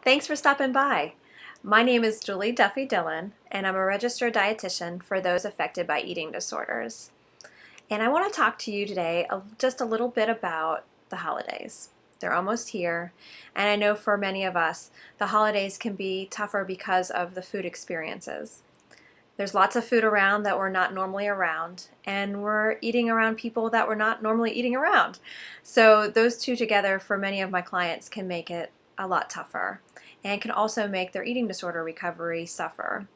Thanks for stopping by. My name is Julie Duffy Dillon, and I'm a registered dietitian for those affected by eating disorders. And I want to talk to you today just a little bit about the holidays. They're almost here, and I know for many of us, the holidays can be tougher because of the food experiences. There's lots of food around that we're not normally around, and we're eating around people that we're not normally eating around. So those two together for many of my clients can make it a lot tougher and can also make their eating disorder recovery suffer.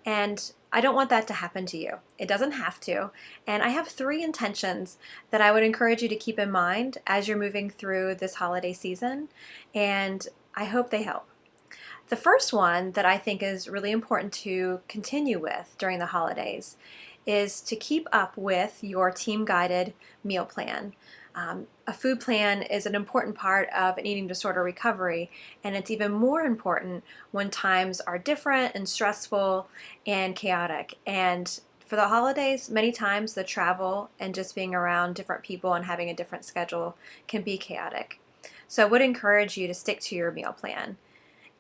And I don't want that to happen to you. It doesn't have to. And I have 3 intentions that I would encourage you to keep in mind as you're moving through this holiday season, and I hope they help. The first one that I think is really important to continue with during the holidays is to keep up with your team-guided meal plan. A food plan is an important part of an eating disorder recovery, and it's even more important when times are different and stressful and chaotic. And for the holidays, many times the travel and just being around different people and having a different schedule can be chaotic. So I would encourage you to stick to your meal plan.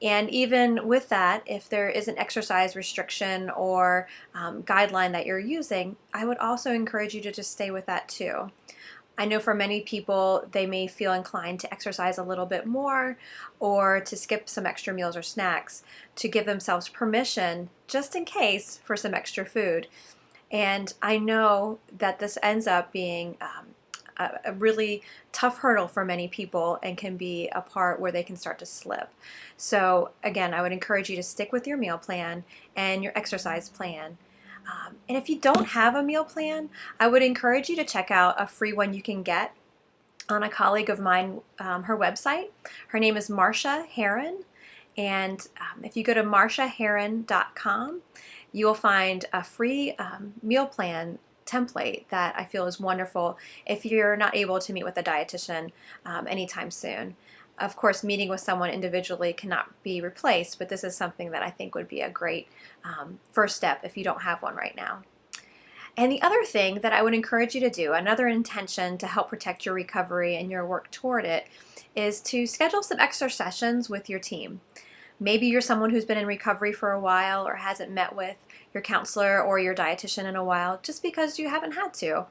And even with that, if there is an exercise restriction or guideline that you're using, I would also encourage you to just stay with that too. I know for many people, they may feel inclined to exercise a little bit more or to skip some extra meals or snacks to give themselves permission, just in case, for some extra food. And I know that this ends up being a really tough hurdle for many people and can be a part where they can start to slip. So again, I would encourage you to stick with your meal plan and your exercise plan. And if you don't have a meal plan, I would encourage you to check out a free one you can get on a colleague of mine, her website. Her name is Marcia Heron, and if you go to marciaheron.com, you will find a free meal plan template that I feel is wonderful if you're not able to meet with a dietitian anytime soon. Of course, meeting with someone individually cannot be replaced, but this is something that I think would be a great first step if you don't have one right now. And the other thing that I would encourage you to do, another intention to help protect your recovery and your work toward it, is to schedule some extra sessions with your team. Maybe you're someone who's been in recovery for a while or hasn't met with your counselor or your dietitian in a while just because you haven't had to.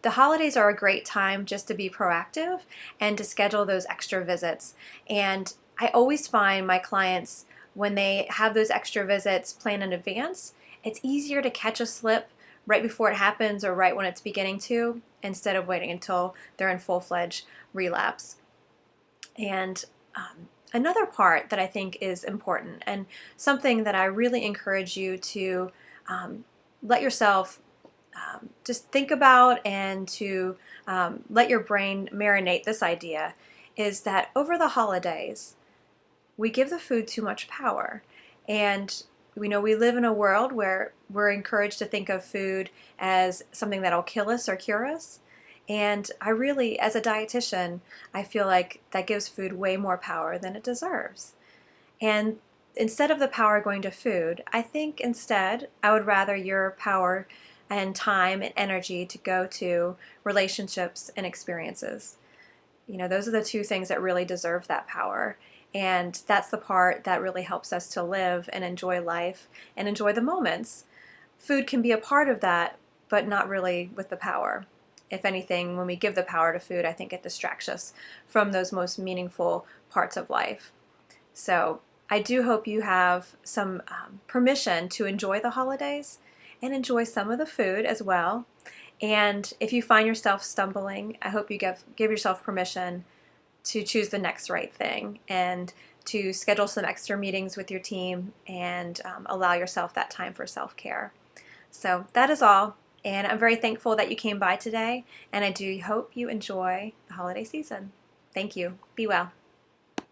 The holidays are a great time just to be proactive and to schedule those extra visits. And I always find my clients, when they have those extra visits planned in advance, it's easier to catch a slip right before it happens or right when it's beginning to, instead of waiting until they're in full-fledged relapse. And another part that I think is important, and something that I really encourage you to let yourself just think about and to let your brain marinate this idea, is that over the holidays, we give the food too much power. And we know we live in a world where we're encouraged to think of food as something that'll kill us or cure us. And I really, as a dietitian, I feel like that gives food way more power than it deserves. And instead of the power going to food, I think instead I would rather your power and time and energy to go to relationships and experiences. You know, those are the 2 things that really deserve that power. And that's the part that really helps us to live and enjoy life and enjoy the moments. Food can be a part of that, but not really with the power. If anything, when we give the power to food, I think it distracts us from those most meaningful parts of life. So I do hope you have some permission to enjoy the holidays and enjoy some of the food as well. And if you find yourself stumbling, I hope you give yourself permission to choose the next right thing and to schedule some extra meetings with your team and allow yourself that time for self-care. So that is all, and I'm very thankful that you came by today, and I do hope you enjoy the holiday season. Thank you. Be well.